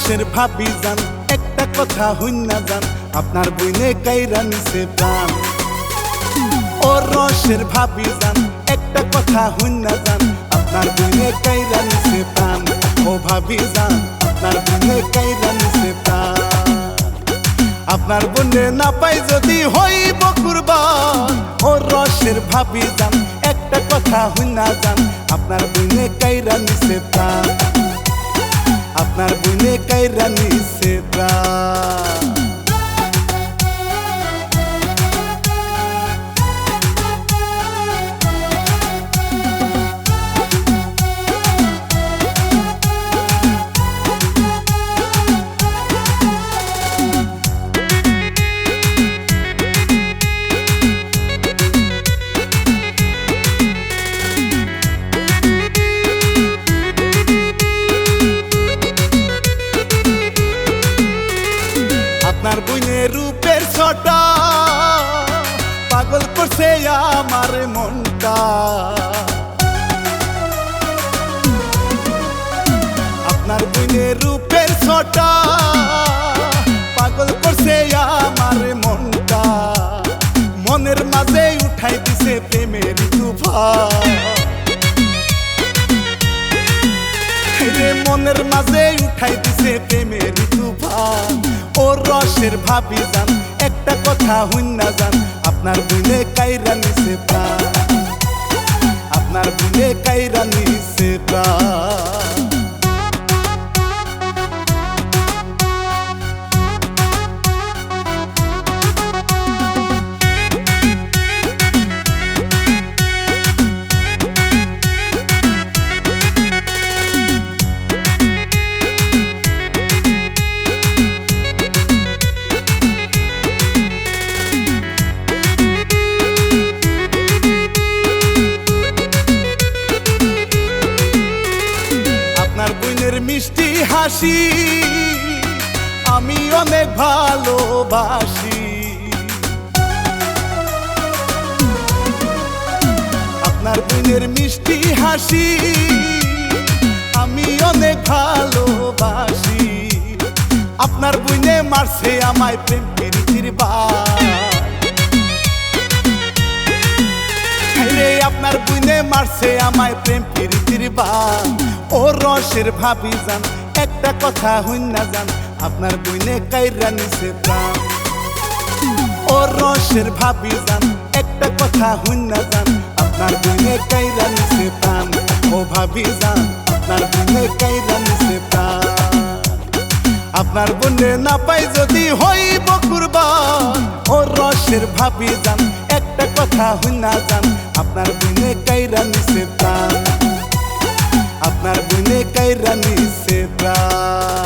রসের ভাবি যান একটা কথা হইনা যান আপনার বইনে কাইরা নিছে প্রাণ। ও রসের ভাবি যান একটা কথা হইনা যান আপনার বইনে কাইরা নিছে প্রাণ। ও ভাবি যান আপনার বইনে কাইরা নিছে প্রাণ। আপনার বনে না পাই যদি হইব কুরবান। ও রসের ভাবি যান একটা কথা হইনা যান আপনার বইনে কাইরা নিছে প্রাণ। আপনার বইনে কাইরা নিছে প্রাণ। আপনার বইনের রূপের ছটা পাগল করছে আমার মনটা। আপনার বইনের রূপের ছটা পাগল করছে আমার মনটা। মনের মাঝে উঠাই দিছে প্রেমের তুফান। মনের মাঝে উঠাই দিছে প্রেমের তুফান। ও রসের ভাবি যান একটা কথা হইনা যান আপনার বইনে কাইরা নিছে প্রাণ। আপনার বইনে কাইরা নিছে প্রাণ। মিষ্টি হাসি আমি অনেক ভালোবাসি। আপনার বোনের মিষ্টি হাসি আমি অনেক ভালোবাসি। আপনার বোনে মারছে আমায় প্রেম প্রীতির বান। আপনার বোনে মারছে আমায় প্রেম প্রীতির বান। ও রসের ভাবি যান একটা কথা হইনা যান আপনার বইনে কাইরা নিছে প্রাণ। ও রসের ভাবি যান একটা কথা হইনা যান আপনার বইনে কাইরা নিছে প্রাণ। ও ভাবি যান আপনার বইনে কাইরা নিছে প্রাণ। আপনার বনে না পাই যদি হইব কুরবান। ও রসের ভাবি যান একটা কথা হইনা যান আপনার বইনে কাইরা নিছে প্রাণ। আপনার বইনে কাইরা নিছে প্রাণ।